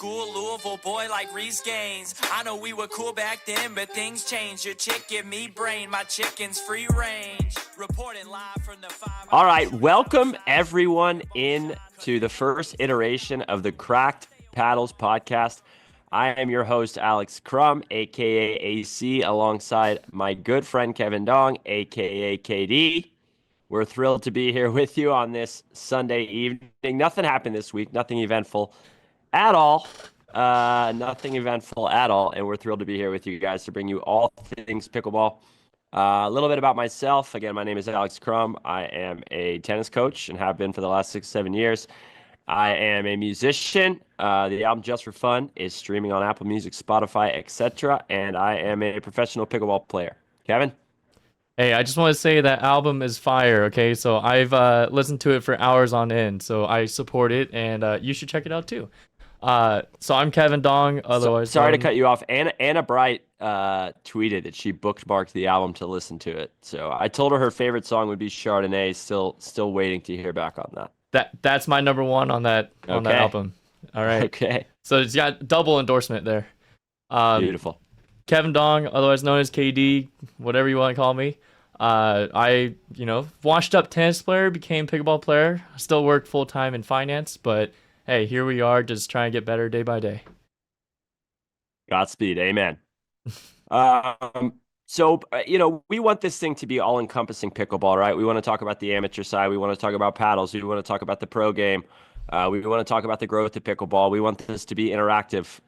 school, Louisville boy like Reese Gaines. I know we were cool back then, but things changed. Your chick give me brain, my chicken's free range. Reporting live from the 5. All right, welcome everyone in to the first iteration of the Cracked Paddles podcast. I am your host, Alex Crum, aka AC, alongside my good friend Kevin Dong, aka KD. We're thrilled to be here with you on this Sunday evening. Nothing happened this week, nothing eventful at all. Nothing eventful at all, and we're thrilled to be here with you guys to bring you all things pickleball. A little bit about myself. Again, my name is Alex Crum. I am a tennis coach and have been for the last 6-7 years. I am a musician. The album Just for Fun is streaming on Apple Music, Spotify, etc. And I am a professional pickleball player. Kevin? Hey, I just want to say that album is fire, okay? So I've listened to it for hours on end, so I support it, and you should check it out too. So I'm Kevin Dong, otherwise sorry to cut you off. Anna Bright tweeted that she bookmarked the album to listen to it. So I told her favorite song would be Chardonnay. Still waiting to hear back on that. That's my number one on that album. All right. Okay. So it's got double endorsement there. Beautiful. Kevin Dong, otherwise known as KD, whatever you want to call me. I washed up tennis player, became pickleball player. Still work full time in finance, but hey, here we are, just trying to get better day by day. Godspeed. Amen. We want this thing to be all-encompassing pickleball, right? We want to talk about the amateur side. We want to talk about paddles. We want to talk about the pro game. We want to talk about the growth of pickleball. We want this to be interactive.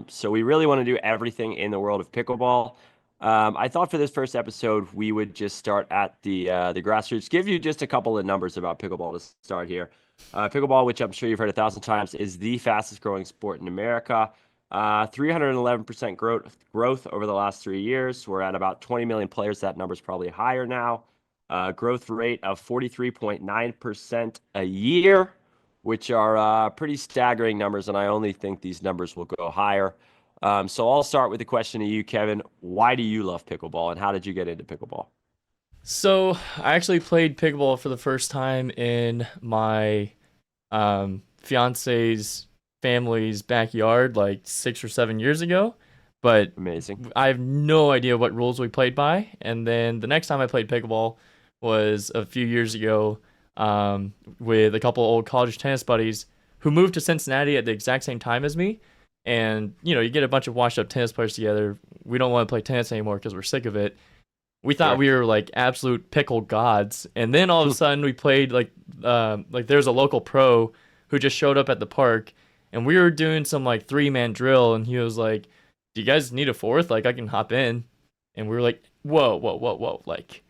So we really want to do everything in the world of pickleball. I thought for this first episode, we would just start at the grassroots, give you just a couple of numbers about pickleball to start here. Pickleball, which I'm sure you've heard 1,000 times, is the fastest growing sport in America. 311% growth over the last 3 years. We're at about 20 million players. That number's probably higher now. Growth rate of 43.9% a year, which are pretty staggering numbers, and I only think these numbers will go higher. So I'll start with the question to you, Kevin. Why do you love pickleball, and how did you get into pickleball? So I actually played pickleball for the first time in my fiance's family's backyard like 6 or 7 years ago. But amazing. I have no idea what rules we played by. And then the next time I played pickleball was a few years ago with a couple old college tennis buddies who moved to Cincinnati at the exact same time as me. And, you get a bunch of washed up tennis players together. We don't want to play tennis anymore because we're sick of it. We thought we were like absolute pickle gods. And then all of a sudden we played like there's a local pro who just showed up at the park and we were doing some like 3-man drill. And he was like, do you guys need a fourth? Like I can hop in. And we were like, whoa. Like,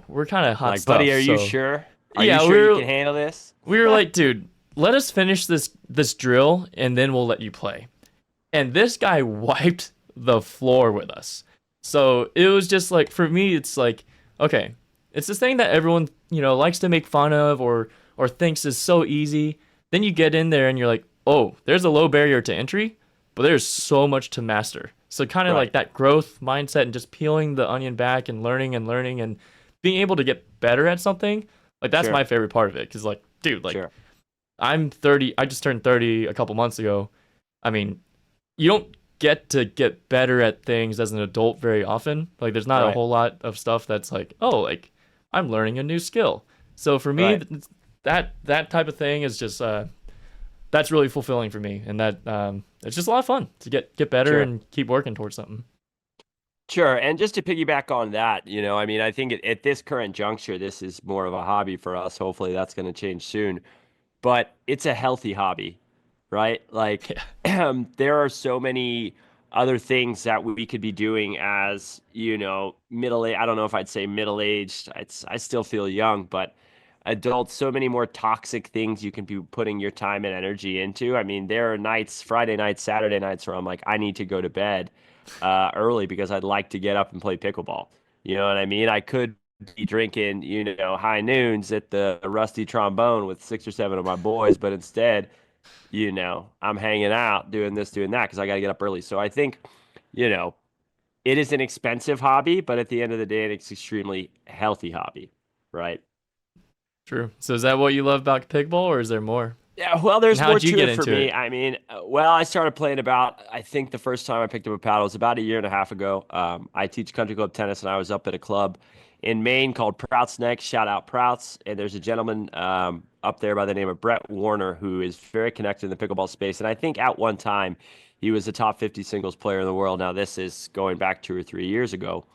we're kind of hot like, stuff. Buddy, are you sure? Are you sure you can handle this? We were like, dude, let us finish this drill and then we'll let you play. And this guy wiped the floor with us. So it was just like, for me, it's like, okay, it's this thing that everyone, likes to make fun of or thinks is so easy. Then you get in there and you're like, oh, there's a low barrier to entry, but there's so much to master. So kind of like that growth mindset and just peeling the onion back and learning and being able to get better at something. Like that's my favorite part of it. Cause like, dude, like I'm 30, I just turned 30 a couple months ago. I mean, you don't get to get better at things as an adult very often. Like there's not a whole lot of stuff that's like, oh, like I'm learning a new skill. So for me, that type of thing is just that's really fulfilling for me, and that it's just a lot of fun to get better and keep working towards something. Sure, and just to piggyback on that, I think at this current juncture, this is more of a hobby for us. Hopefully, that's going to change soon, but it's a healthy hobby. Right? Like there are so many other things that we could be doing as, middle-aged. I don't know if I'd say middle-aged. I still feel young, but adults, so many more toxic things you can be putting your time and energy into. I mean, there are nights, Friday nights, Saturday nights where I'm like, I need to go to bed early because I'd like to get up and play pickleball. You know what I mean? I could be drinking, high noons at the Rusty Trombone with 6 or 7 of my boys, but instead I'm hanging out doing this, doing that because I got to get up early. So I think, it is an expensive hobby, but at the end of the day, it's an extremely healthy hobby, right? True. So is that what you love about pickleball, or is there more? Yeah, well, And there's more how'd you to get it for into me. it? I mean, well, I started playing about, I think the first time I picked up a paddle was about a year and a half ago. I teach country club tennis, and I was up at a club in Maine called Prouts Neck. Shout out Prouts. And there's a gentleman up there by the name of Brett Warner who is very connected in the pickleball space. And I think at one time he was a top 50 singles player in the world. Now, this is going back 2 or 3 years ago.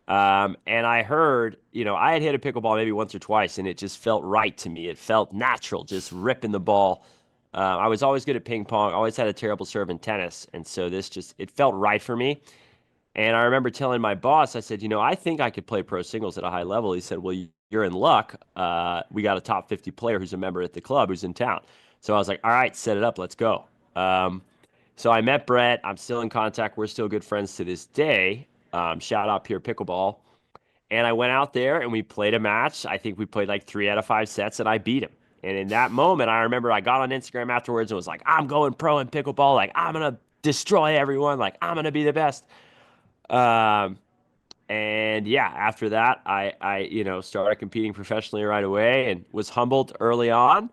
And I heard, I had hit a pickleball maybe once or twice, and it just felt right to me. It felt natural, just ripping the ball. I was always good at ping pong, always had a terrible serve in tennis. And so it felt right for me. And I remember telling my boss, I said, I think I could play pro singles at a high level. He said, well, you're in luck. We got a top 50 player who's a member at the club who's in town. So I was like, all right, set it up. Let's go. So I met Brett. I'm still in contact. We're still good friends to this day. Shout out Pure Pickleball. And I went out there and we played a match. I think we played like 3 out of 5 sets and I beat him. And in that moment, I remember I got on Instagram afterwards and was like, I'm going pro in pickleball. Like, I'm going to destroy everyone. Like, I'm going to be the best. Um, and yeah, after that, I started competing professionally right away and was humbled early on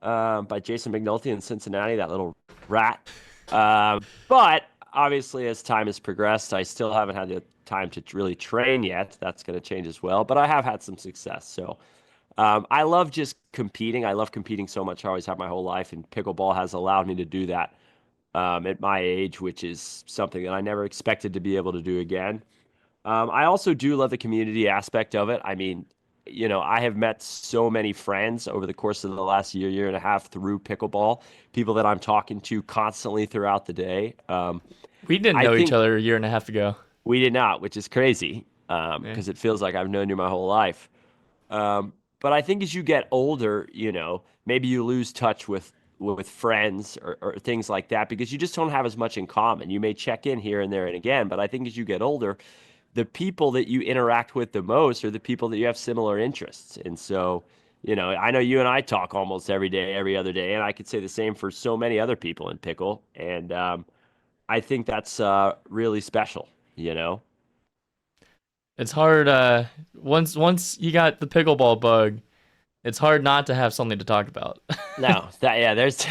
by Jason McNulty in Cincinnati, that little rat. But obviously, as time has progressed, I still haven't had the time to really train yet. That's going to change as well. But I have had some success. So I love just competing. I love competing so much. I always have my whole life, and pickleball has allowed me to do that at my age, which is something that I never expected to be able to do again. I also do love the community aspect of it. I mean, I have met so many friends over the course of the last year and a half through pickleball, people that I'm talking to constantly throughout the day. We didn't I know each think other a year and a half ago. we did not, which is crazy Yeah. because it feels like I've known you my whole life. But I think as you get older, maybe you lose touch with friends or things like that because you just don't have as much in common. You may check in here and there and again, but I think as you get older, the people that you interact with the most are the people that you have similar interests. And so, I know you and I talk almost every day, every other day, and I could say the same for so many other people in pickle. And I think that's really special, you know? It's hard once you got the pickleball bug, it's hard not to have something to talk about. No, yeah, there's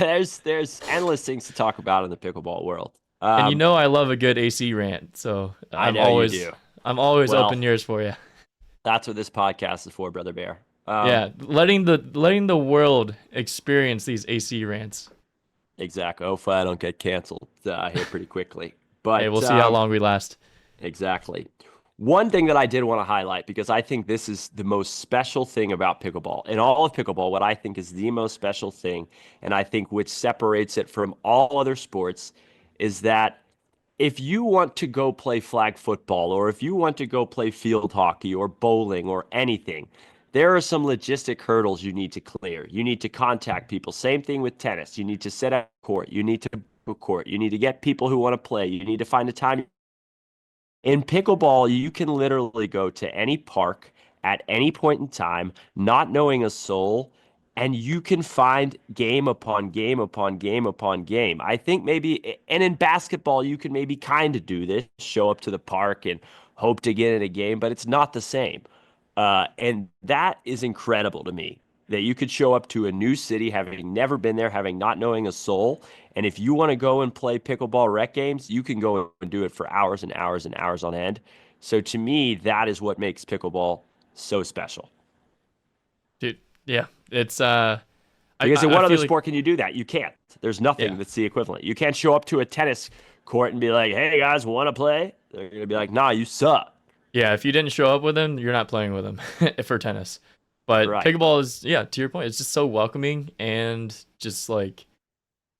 endless things to talk about in the pickleball world. And I love a good AC rant, so I know you do. I'm always Well, open ears for you. that's what this podcast is for, Brother Bear. Yeah, letting the world experience these AC rants. Exactly. Hopefully I don't get canceled here pretty quickly. But Hey, we'll see how long we last. exactly. One thing that I did want to highlight, because I think this is the most special thing about pickleball. In all of pickleball, what I think is the most special thing, and I think which separates it from all other sports, is that if you want to go play flag football, or if you want to go play field hockey or bowling or anything, there are some logistic hurdles you need to clear. You need to contact people. Same thing with tennis. You need to set up court. You need to book a court. You need to get people who want to play. You need to find a time. In pickleball, you can literally go to any park at any point in time, not knowing a soul, and you can find game upon game upon game upon game. I think maybe, and in basketball, you can maybe kind of do this, show up to the park and hope to get in a game, but it's not the same. And that is incredible to me that you could show up to a new city having never been there, having not knowing a soul. And if you want to go and play pickleball rec games, you can go and do it for hours and hours and hours on end. So to me, that is what makes pickleball so special. Dude, yeah. It's Because in what I other feel sport can you do that? You can't. There's nothing Yeah. that's the equivalent. You can't show up to a tennis court and be like, hey guys, want to play? They're going to be like, nah, you suck. Yeah, if you didn't show up with them, you're not playing with them for tennis. But Right. pickleball is, yeah, to your point, it's just so welcoming and just like,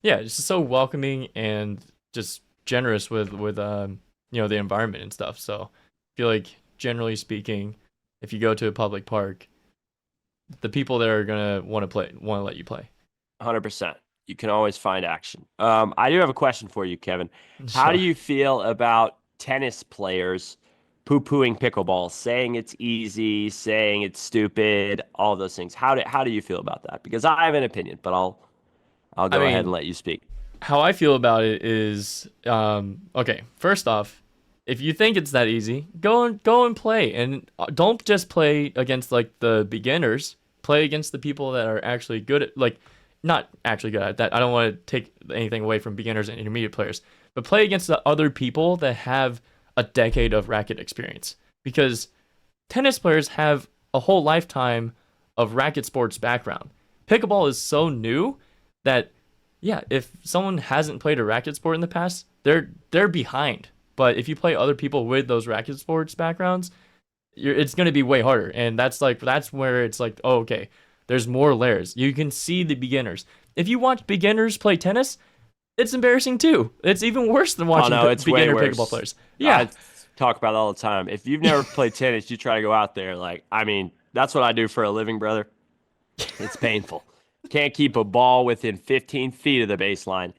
yeah, it's just so welcoming and just generous with the environment and stuff. So I feel like generally speaking, if you go to a public park, the people there are gonna want to let you play. 100%. You can always find action. I do have a question for you, Kevin. How do Sure. you feel about tennis players poo-pooing pickleball, saying it's easy, saying it's stupid, all those things? How do you feel about that? Because I have an opinion, but I'll I go ahead mean, and let you speak. how I feel about it is, okay. First off, if you think it's that easy, go and play, and don't just play against like the beginners. Play against the people that are actually good at like. not actually good at that. I don't want to take anything away from beginners and intermediate players, but play against the other people that have a decade of racket experience. Because tennis players have a whole lifetime of racket sports background. Pickleball is so new that yeah, if someone hasn't played a racket sport in the past, they're behind. But if you play other people with those racket sports backgrounds, it's going to be way harder. And that's where it's like, oh, okay, there's more layers. You can see the beginners. If you watch beginners play tennis, it's embarrassing too. It's even worse than watching it's way beginner worse. pickleball players. Yeah, I talk about it all the time. If you've never played tennis, you try to go out there. Like, I mean, that's what I do for a living, brother. It's painful. Can't keep a ball within 15 feet of the baseline.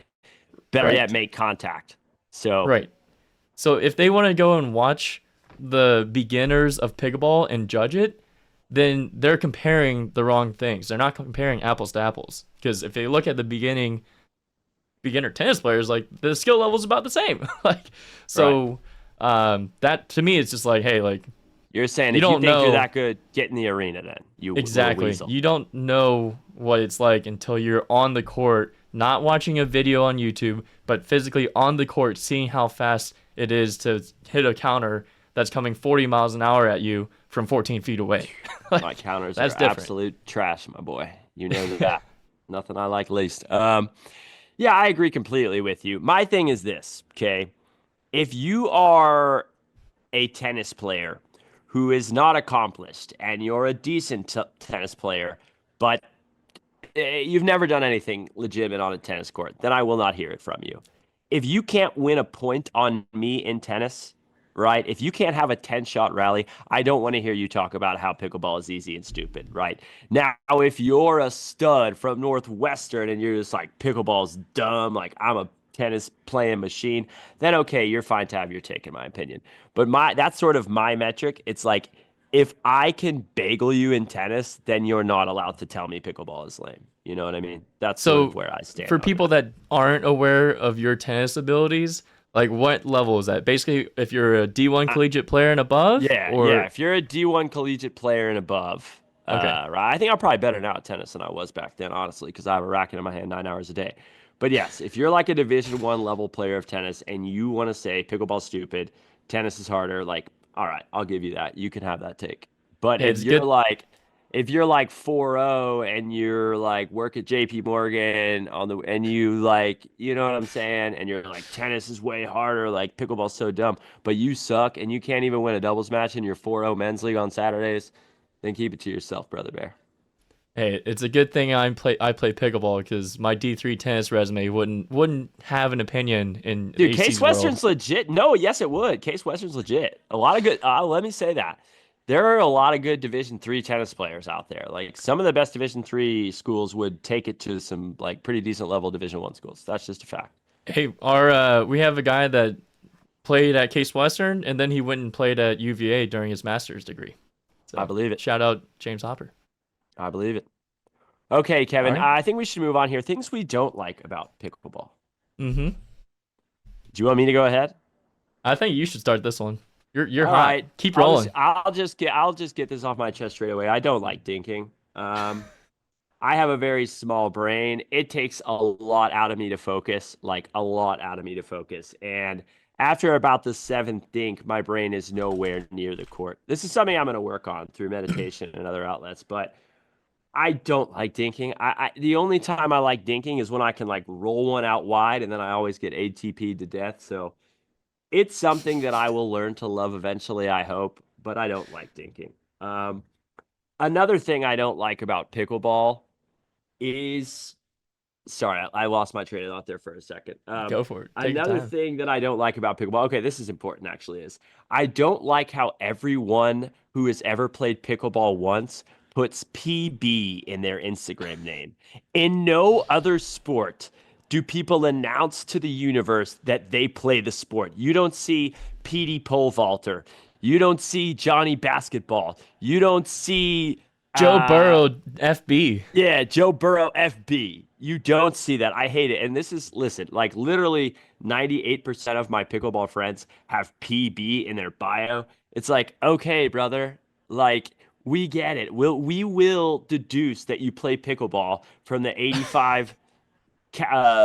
Better Right. yet, make contact. So, right. So if they want to go and watch the beginners of pickleball and judge it, then they're comparing the wrong things. They're not comparing apples to apples. Because if they look at the beginner tennis players, like the skill level is about the same. Like, so that to me, it's just like, hey, like you're saying You if you don't think know- you're that good, get in the arena then. You little exactly. weasel. You don't know what it's like until you're on the court, not watching a video on YouTube, but physically on the court, seeing how fast it is to hit a counter that's coming 40 miles an hour at you from 14 feet away. Like, My counters that's are different. absolute trash, my boy. You know that. Nothing I like least. Yeah, I agree completely with you. My thing is this, okay? If you are a tennis player who is not accomplished and you're a decent tennis player, but you've never done anything legitimate on a tennis court, then I will not hear it from you. If you can't win a point on me in tennis, right? If you can't have a 10-shot rally, I don't want to hear you talk about how pickleball is easy and stupid, right? Now, if you're a stud from Northwestern and you're just like, pickleball's dumb, like I'm a tennis playing machine, then okay, you're fine to have your take, in my opinion. But that's sort of my metric. It's like, if I can bagel you in tennis, then you're not allowed to tell me pickleball is lame. You know what I mean? That's sort So of where I stand. for on people that aren't aware of your tennis abilities, like what level is that? Basically, if you're a D1 collegiate player and above? Yeah, or... yeah. If you're a D1 collegiate player and above, Okay. right? I think I'm probably better now at tennis than I was back then, honestly, because I have a racket in my hand 9 hours a day. But yes, if you're like a Division 1 level player of tennis and you want to say pickleball's stupid, tennis is harder, like, all right, I'll give you that. You can have that take. But Hey, if it's you're good- like, if you're like 4-0 and you're like work at JP Morgan and you like, you know what I'm saying, and you're like tennis is way harder, like pickleball's so dumb, but you suck and you can't even win a doubles match in your 4-0 men's league on Saturdays, then keep it to yourself, brother bear. Hey, it's a good thing I play pickleball because my D3 tennis resume wouldn't have an opinion in Dude, AC's Case world. Western's legit. No, yes, it would. Case Western's legit. A lot of good. Let me say that there are a lot of good Division 3 tennis players out there. Like some of the best Division 3 schools would take it to some like pretty decent level Division 1 schools. That's just a fact. Hey, we have a guy that played at Case Western and then he went and played at UVA during his master's degree. So, I believe it. Shout out James Hopper. I believe it. Okay, Kevin. All right. I think we should move on here. Things we don't like about pickleball. Mm-hmm. Do you want me to go ahead? I think you should start this one. You're All hot. right. Keep rolling. I'll just get this off my chest straight away. I don't like dinking. I have a very small brain. It takes a lot out of me to focus, like a lot out of me to focus. And after about the seventh dink, my brain is nowhere near the court. This is something I'm going to work on through meditation and other outlets, but I don't like dinking. The only time I like dinking is when I can like roll one out wide, and then I always get ATP'd to death. So it's something that I will learn to love eventually, I hope, but I don't like dinking. Another thing I don't like about pickleball is, sorry, I lost my train of thought there for a second. Go for it. Take your Another time. thing that I don't like about pickleball, okay, this is important actually, is I don't like how everyone who has ever played pickleball once puts PB in their Instagram name. In no other sport do people announce to the universe that they play the sport. You don't see PD pole vaulter. You don't see Johnny basketball. You don't see Joe Burrow FB. yeah, Joe Burrow FB. You don't see that. I hate it. And this is, listen, like literally 98% of my pickleball friends have PB in their bio. It's like, okay, brother, like We get it. We will deduce that you play pickleball from the 85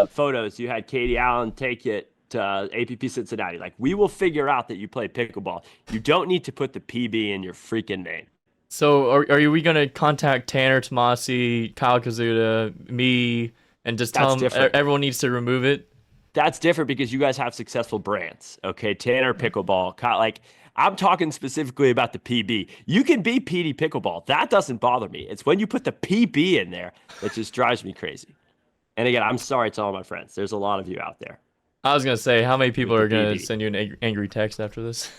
photos you had Katie Allen take it to APP Cincinnati. Like, we will figure out that you play pickleball. You don't need to put the PB in your freaking name. So are we gonna contact Tanner Tomasi, Kyle Kazuda, me, and just tell That's them different. everyone needs to remove it? That's different because you guys have successful brands. Okay, Tanner Pickleball. Like, I'm talking specifically about the PB. You can be PD Pickleball. That doesn't bother me. It's when you put the PB in there that just drives me crazy. And again, I'm sorry to all my friends. There's a lot of you out there I was gonna say, how many people with the are gonna PB. send you an angry text after this?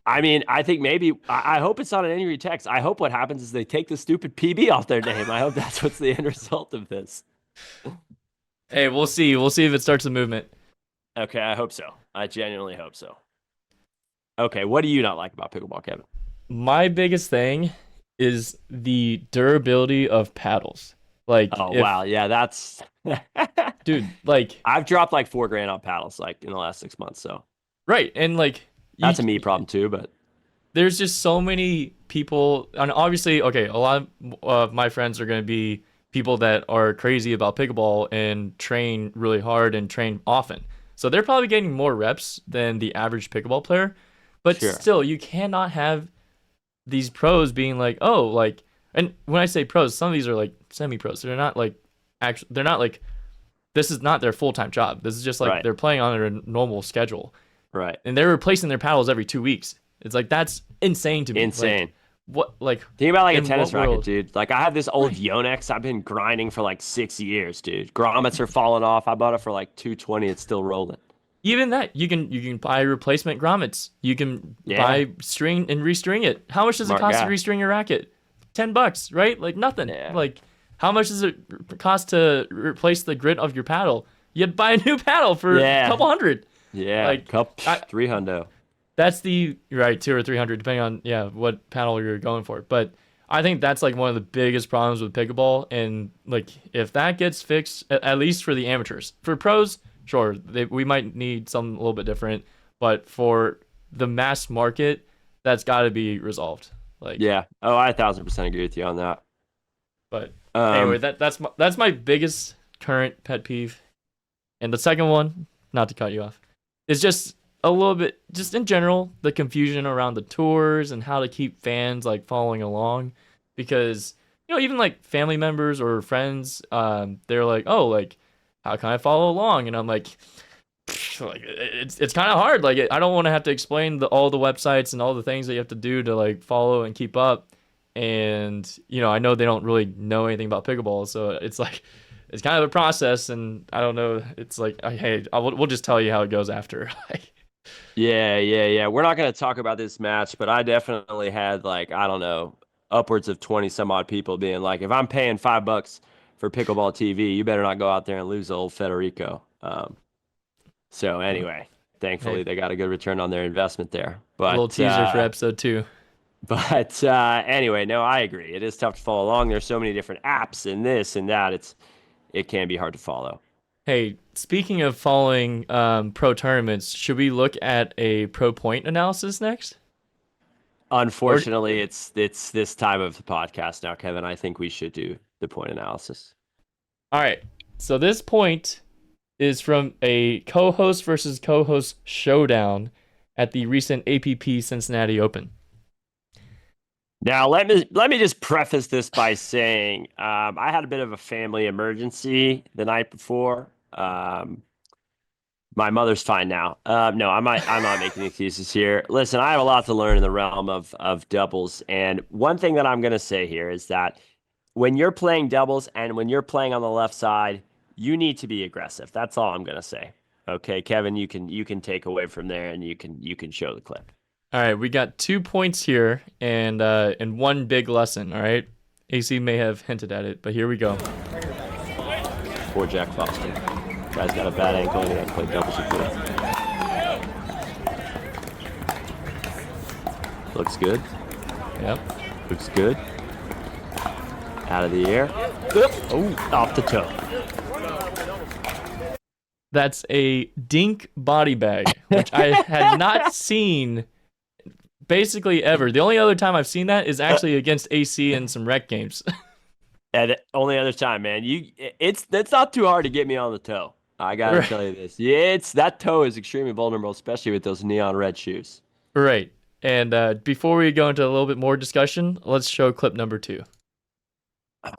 I mean, I think maybe, I hope it's not an angry text. I hope what happens is they take the stupid PB off their name. I hope that's what's the end result of this. Hey, we'll see. We'll see if it starts a movement. Okay, I hope so. I genuinely hope so. Okay, what do you not like about pickleball, Kevin? My biggest thing is the durability of paddles. Like, Oh, wow. Yeah, that's dude, like, I've dropped like $4,000 on paddles like in the last 6 months, so right, and like, that's a me problem too. But there's just so many people, and obviously, okay, a lot of my friends are going to be people that are crazy about pickleball and train really hard and train often. So they're probably getting more reps than the average pickleball player. But Sure. still, you cannot have these pros being like, oh, like, and when I say pros, some of these are like semi-pros. They're not like actually, they're not like, this is not their full-time job. This is just like Right. they're playing on their normal schedule. right, And they're replacing their paddles every 2 weeks. It's like, that's insane to me. insane. Like, what, like, Think about like a in tennis what racket, world? dude. Like, I have this old Yonex I've been grinding for like 6 years, dude. Grommets are falling off. I bought it for like 220. It's still rolling. Even that, you can buy replacement grommets. You can Yeah. buy string and restring it. How much does Smart it cost guy. to restring your racket? $10, right? Like nothing. Yeah. Like, how much does it cost to replace the grit of your paddle? You'd buy a new paddle for Yeah. a couple hundred. Yeah, Like, I- 300. That's the right 200 or 300, depending on what paddle you're going for. But I think that's like one of the biggest problems with pickleball. And like, if that gets fixed, at least for the amateurs, for pros, sure, we might need something a little bit different. But for the mass market, that's got to be resolved. Like, Yeah. Oh, I 1,000% agree with you on that. But Um, anyway, that's my biggest current pet peeve. And the second one, not to cut you off, is just a little bit, just in general, the confusion around the tours and how to keep fans like following along, because even like family members or friends, they're like, oh, like, how can I follow along? And I'm like, it's kind of hard. Like, I don't want to have to explain all the websites and all the things that you have to do to like follow and keep up. And I know they don't really know anything about pickleball, so it's like it's kind of a process. And I don't know. It's like, hey, we'll just tell you how it goes after. Yeah. We're not going to talk about this match, but I definitely had like, I don't know, upwards of 20 some odd people being like, if I'm paying $5 for pickleball TV, you better not go out there and lose old Federico. So anyway, thankfully Hey. they got a good return on their investment there. But A little teaser for episode 2. But anyway, no, I agree. It is tough to follow along. There's so many different apps and this and that. It can be hard to follow. Hey, speaking of following pro tournaments, should we look at a pro point analysis next? Unfortunately, it's this time of the podcast now, Kevin. I think we should do the point analysis. All right. So this point is from a co-host versus co-host showdown at the recent APP Cincinnati Open. Now, let me just preface this by saying I had a bit of a family emergency the night before. My mother's fine now. No, I'm not making excuses here. Listen, I have a lot to learn in the realm of doubles, and one thing that I'm going to say here is that when you're playing doubles and when you're playing on the left side, you need to be aggressive. That's all I'm going to say. Okay, Kevin, you can take away from there, and you can show the clip. All right, we got 2 points here and one big lesson. All right, AC may have hinted at it, but here we go. Poor Jack Foster. Guy's got a bad ankle and he hasn't played doubles before. Looks good. Yep. Looks good. Out of the air. Oh, off the toe. That's a dink body bag, which I had not seen basically ever. The only other time I've seen that is actually against AC in some rec games. And the only other time, man, it's not too hard to get me on the toe. I gotta Right. tell you this. Yeah, that toe is extremely vulnerable, especially with those neon red shoes. Right. And before we go into a little bit more discussion, let's show clip number 2.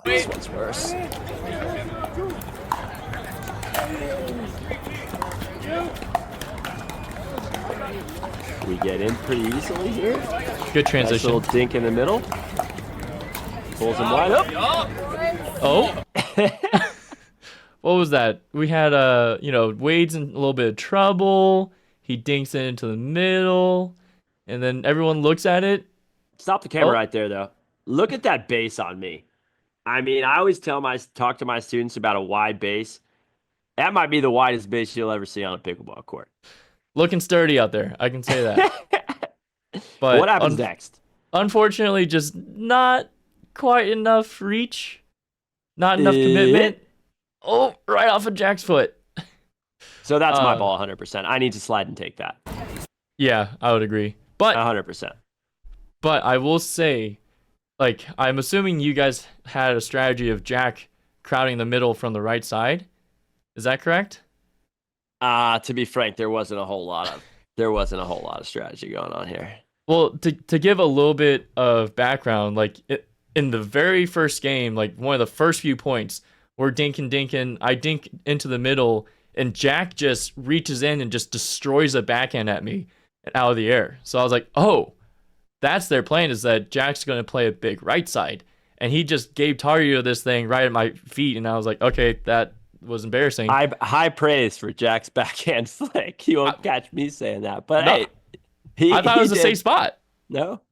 This one's worse. We get in pretty easily here. Good Nice transition. little dink in the middle. Pulls him wide up. Oh. What was that? We had Wade's in a little bit of trouble. He dinks it into the middle, and then everyone looks at it. Stop the camera Oh. right there, though. Look at that base on me. I mean, I always talk to my students about a wide base. That might be the widest base you'll ever see on a pickleball court. Looking sturdy out there, I can say that. But What happens next? Unfortunately, just not quite enough reach, not enough commitment. Oh, right off of Jack's foot. So that's my ball 100%. I need to slide and take that. Yeah, I would agree. But 100%. But I will say, like, I'm assuming you guys had a strategy of Jack crowding the middle from the right side. Is that correct? To be frank, there wasn't a whole lot of strategy going on here. Well, to give a little bit of background, like in the very first game, like one of the first few points, we're dinking. I dink into the middle, and Jack just reaches in and just destroys a backhand at me out of the air. So I was like, oh, that's their plan, is that Jack's going to play a big right side. And he just gave Tario this thing right at my feet, and I was like, okay, that was embarrassing. High praise for Jack's backhand flick. You won't catch me saying that. But No, hey, I thought it was a safe spot. No?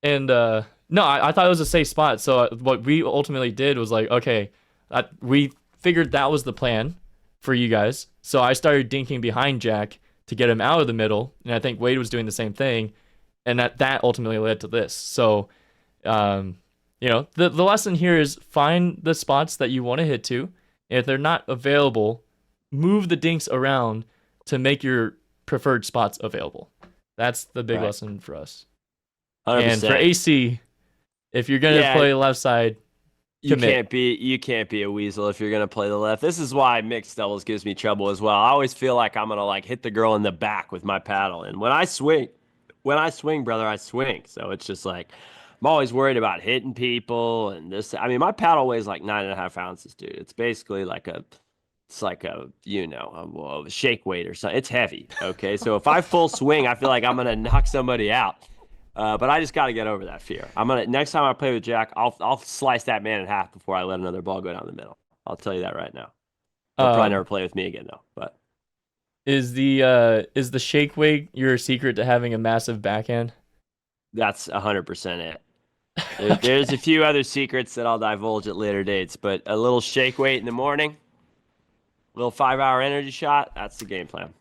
And no, I thought it was a safe spot. So what we ultimately did was like, okay, we figured that was the plan for you guys. So I started dinking behind Jack to get him out of the middle, and I think Wade was doing the same thing, and that ultimately led to this. So, the lesson here is find the spots that you want to hit to. And if they're not available, move the dinks around to make your preferred spots available. That's the big lesson for us. 100%. And for AC, if you're gonna play left side, commit. You can't be a weasel if you're gonna play the left. This is why mixed doubles gives me trouble as well. I always feel like I'm gonna hit the girl in the back with my paddle, and when I swing, brother, I swing. So it's just like I'm always worried about hitting people and this. I mean, my paddle weighs like 9.5 ounces, dude. It's basically like a shake weight or something. It's heavy. Okay, so if I full swing, I feel like I'm gonna knock somebody out. But I just got to get over that fear. Next time I play with Jack, I'll slice that man in half before I let another ball go down the middle. I'll tell you that right now. He'll probably never play with me again though. But is the shake weight your secret to having a massive backhand? that's 100% it. There's a few other secrets that I'll divulge at later dates, but a little shake weight in the morning, a little 5-hour energy shot. That's the game plan.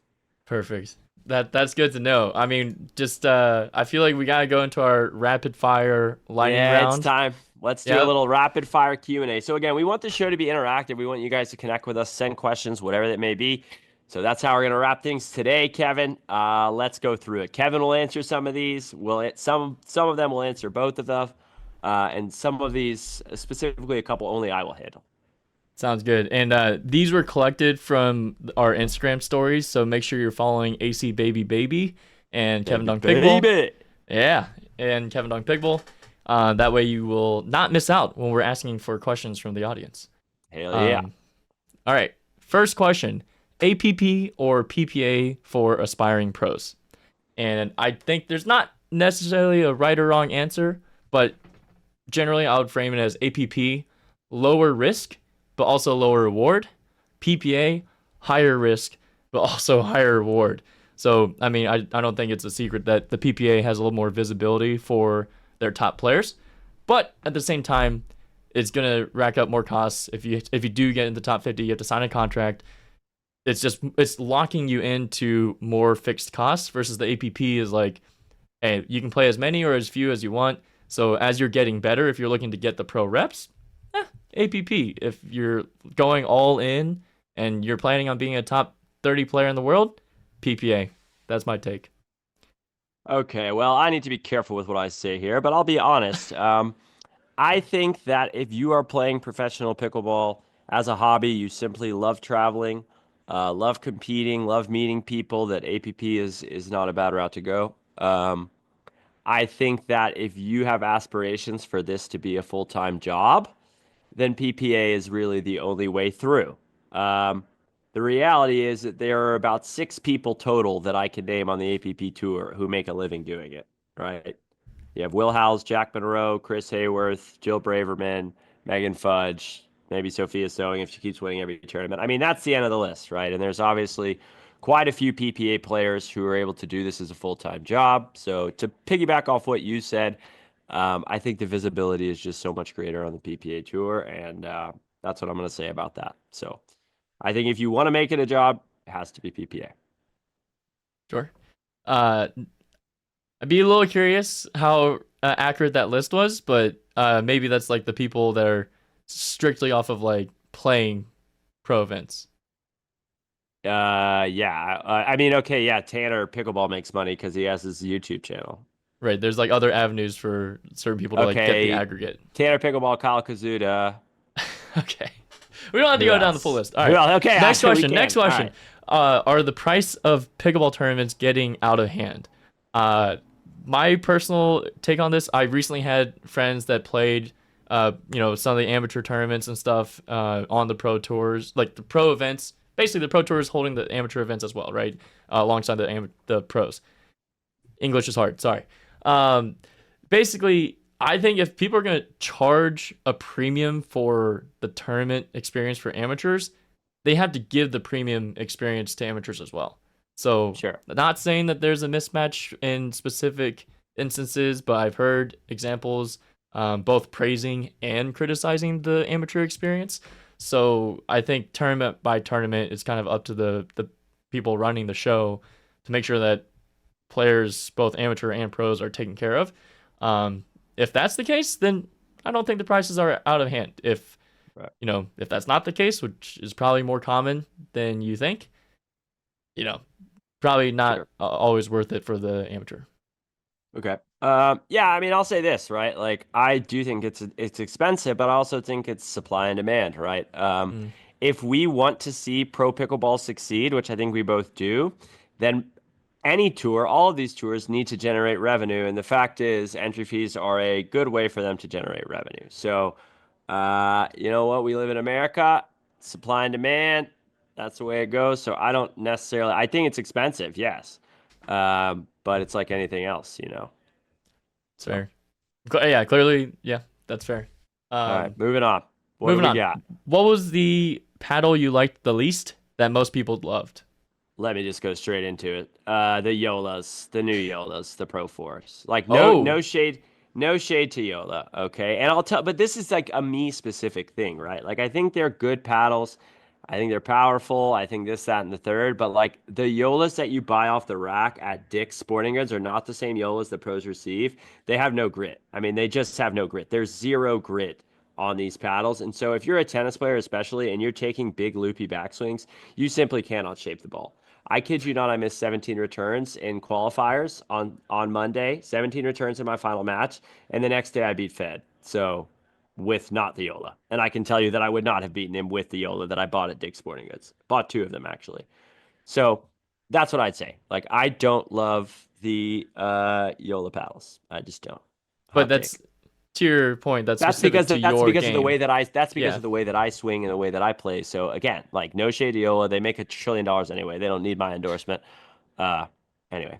Perfect. That's good to know. I mean, just I feel like we gotta go into our rapid fire lightning round. It's time. Let's do a little rapid fire Q&A. So again, we want the show to be interactive. We want you guys to connect with us, send questions, whatever that may be. So that's how we're gonna wrap things today, Kevin. Let's go through it. Kevin will answer some of these. Some of them will answer both of them, and some of these, specifically a couple, only I will handle. Sounds good. And these were collected from our Instagram stories, so make sure you're following AC Baby and Kevin Dong Pickleball. Yeah, and Kevin Dong Pickleball. That way you will not miss out when we're asking for questions from the audience. Hell yeah. All right, first question. APP or PPA for aspiring pros? And I think there's not necessarily a right or wrong answer, but generally I would frame it as APP, lower risk, but also lower reward. PPA, higher risk, but also higher reward. So, I mean, I don't think it's a secret that the PPA has a little more visibility for their top players, but at the same time, it's gonna rack up more costs. If you do get in the top 50, you have to sign a contract. It's locking you into more fixed costs versus the APP is like, hey, you can play as many or as few as you want. So as you're getting better, if you're looking to get the pro reps, APP. If you're going all in and you're planning on being a top 30 player in the world, PPA. That's my take. Okay, well, I need to be careful with what I say here, but I'll be honest. I think that if you are playing professional pickleball as a hobby, you simply love traveling, love competing, love meeting people, that APP is not a bad route to go. I think that if you have aspirations for this to be a full-time job, then PPA is really the only way through. Um, the reality is that there are about 6 people total that I can name on the APP tour who make a living doing it, right? You have Will Howes, Jack Monroe, Chris Hayworth, Jill Braverman, Megan Fudge, maybe Sophia Sewing if she keeps winning every tournament. I mean, that's the end of the list, right? And there's obviously quite a few PPA players who are able to do this as a full-time job. So to piggyback off what you said, I think the visibility is just so much greater on the PPA tour, and that's what I'm going to say about that. So I think if you want to make it a job, it has to be PPA. Sure. Uh, I'd be a little curious how accurate that list was, but maybe that's like the people that are strictly off of like playing pro events. Yeah. I mean, okay, yeah. Tanner Pickleball makes money because he has his YouTube channel. Right. There's like other avenues for certain people to like get the Okay, aggregate. Tanner Pickleball, Kyle Kazuda. Okay. We don't have to Who go down the full else? list. All Who right. else? Okay, Next we question. can. Next All question. right. Are the price of pickleball tournaments getting out of hand? My personal take on this, I recently had friends that played, some of the amateur tournaments and stuff on the pro tours, like the pro events. Basically, the pro tour is holding the amateur events as well, right? Alongside the pros. English is hard. Sorry. Um, Basically, I think if people are going to charge a premium for the tournament experience for amateurs, they have to give the premium experience to amateurs as well. So, Sure. not saying that there's a mismatch in specific instances, but I've heard examples both praising and criticizing the amateur experience. So, I think tournament by tournament, it's kind of up to the people running the show to make sure that players, both amateur and pros, are taken care of. If that's the case, then I don't think the prices are out of hand. If Right. if that's not the case, which is probably more common than you think, probably not Sure. always worth it for the amateur. Okay. Yeah, I mean, I'll say this, right? Like, I do think it's expensive, but I also think it's supply and demand, right? Mm. If we want to see pro pickleball succeed, which I think we both do, then any tour, all of these tours need to generate revenue, and the fact is, entry fees are a good way for them to generate revenue. So, you know what? We live in America, supply and demand. That's the way it goes. So I don't necessarily. I think it's expensive, yes, but it's like anything else, you know. It's So, fair. Yeah, clearly, yeah, that's fair. all right, moving on. What do Moving we on. got? What was the paddle you liked the least that most people loved? Let me just go straight into it. The Yolas, the new Yolas, the Pro Force. Like Oh, no shade, no shade to Yola, okay? And I'll tell, but this is like a me specific thing, right? Like I think they're good paddles. I think they're powerful. I think this, that, and the third. But like the Yolas that you buy off the rack at Dick's Sporting Goods are not the same Yolas the pros receive. They have no grit. I mean, they just have no grit. There's zero grit on these paddles. And so if you're a tennis player, especially, and you're taking big loopy backswings, you simply cannot shape the ball. I kid you not, I missed 17 returns in qualifiers on Monday, 17 returns in my final match, and the next day I beat Fed. So with not the Yola. And I can tell you that I would not have beaten him with the Yola that I bought at Dick's Sporting Goods. Bought 2 of them actually. So that's what I'd say. Like I don't love the Yola paddles. I just don't. but Hot that's take. to your point. That's That's specific because to that's your because of the way game. that Yeah. I swing and the way that I play. So again, like no shade to Yola, they make $1 trillion anyway. They don't need my endorsement. Uh, anyway,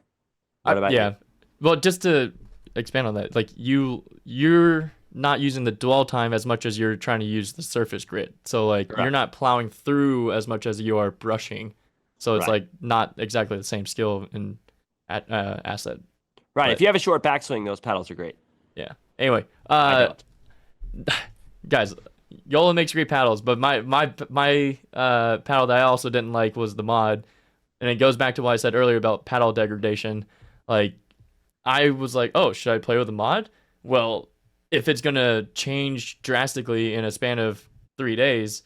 what about you? Yeah. Well, just to expand on that, like you're not using the dwell time as much as you're trying to use the surface grid. So like you're Correct. not plowing through as much as you are brushing. So it's Right. like not exactly the same skill and asset. Right. If But you have a short backswing, those pedals are great. yeah. Anyway, I don't. guys, Yola makes great paddles, but my paddle that I also didn't like was the mod, and it goes back to what I said earlier about paddle degradation. Like I was like, oh, should I play with a mod? Well, if it's gonna change drastically in a span of 3 days,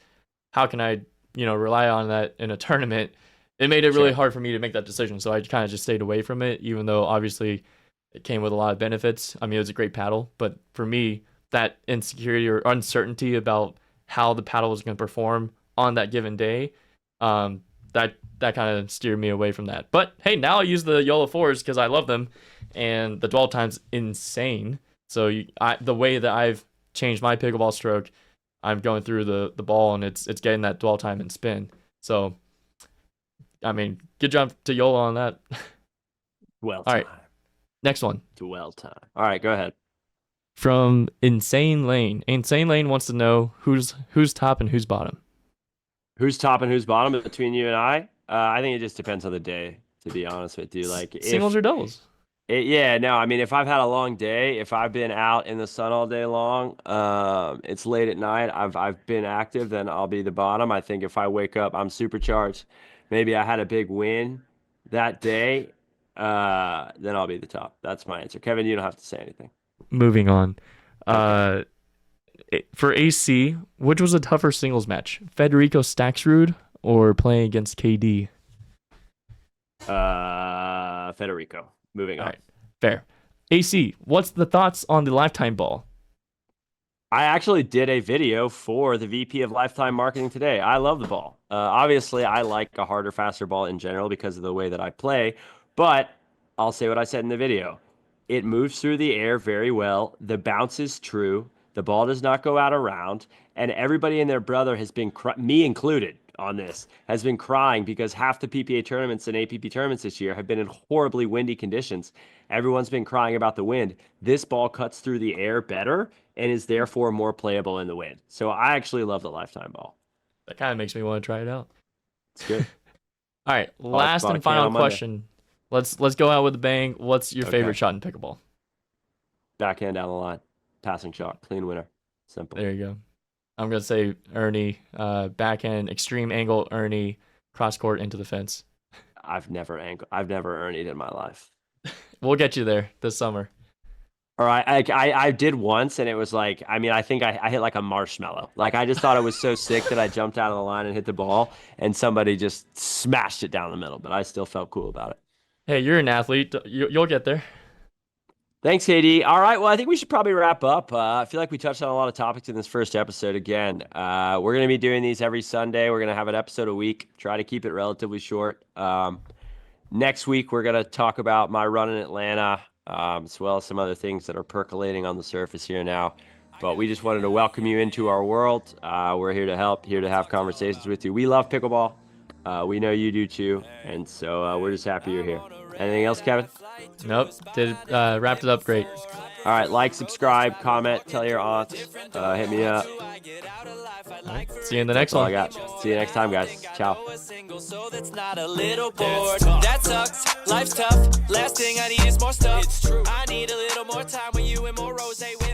how can I, rely on that in a tournament? it made it really Sure. hard for me to make that decision. So I kind of just stayed away from it, even though obviously it came with a lot of benefits. I mean, it was a great paddle, but for me, that insecurity or uncertainty about how the paddle was going to perform on that given day, that kind of steered me away from that. But hey, now I use the YOLO 4s because I love them, and the dwell time's insane. So the way that I've changed my pickleball stroke, I'm going through the ball and it's getting that dwell time and spin. So, I mean, good job to YOLO on that. Well All time. right. Next one. Dwell time. All right, go ahead. From Insane Lane. Insane Lane wants to know who's top and who's bottom. Who's top and who's bottom between you and I? I think it just depends on the day, to be honest with you. Like Singles or doubles? Yeah, no, I mean, if I've had a long day, if I've been out in the sun all day long, it's late at night, I've been active, then I'll be the bottom. I think if I wake up, I'm supercharged, maybe I had a big win that day, then I'll be the top. That's my answer. Kevin, you don't have to say anything. Moving on. For AC, which was a tougher singles match? Federico Staxrud or playing against KD? Federico. Moving on. All right, fair. AC, what's the thoughts on the lifetime ball? I actually did a video for the VP of Lifetime Marketing today. I love the ball. Obviously, I like a harder, faster ball in general because of the way that I play, but I'll say what I said in the video. It moves through the air very well. The bounce is true. The ball does not go out around. And everybody and their brother has been, me included on this, has been crying because half the PPA tournaments and APP tournaments this year have been in horribly windy conditions. Everyone's been crying about the wind. This ball cuts through the air better and is therefore more playable in the wind. So I actually love the lifetime ball. That kind of makes me want to try it out. It's good. All right, last and final question. Let's go out with a bang. What's your favorite shot in pickleball? Backhand down the line. Passing shot. Clean winner. Simple. There you go. I'm going to say Ernie, backhand, extreme angle, Ernie, cross court into the fence. I've never Ernied in my life. We'll get you there this summer. All right, I did once, and it was like, I mean, I think I hit like a marshmallow. Like, I just thought it was so sick that I jumped out of the line and hit the ball, and somebody just smashed it down the middle, but I still felt cool about it. Hey, you're an athlete. You'll get there. Thanks, KD. All right, well, I think we should probably wrap up. I feel like we touched on a lot of topics in this first episode again. We're going to be doing these every Sunday. We're going to have an episode a week. Try to keep it relatively short. Next week, we're going to talk about my run in Atlanta, as well as some other things that are percolating on the surface here now. But we just wanted to welcome you into our world. We're here to help, here to have conversations with you. We love pickleball. We know you do too. And so we're just happy you're here. Anything else, Kevin? Nope. Wrapped it up great. All right, like, subscribe, comment, tell your aunts, hit me up. All right, see you in the next That's all one. I got. See you next time, guys. Ciao. So that's not a little bored. That sucks. Life's tough. Last thing I need is more stuff. It's true. I need a little more time with you and more rose with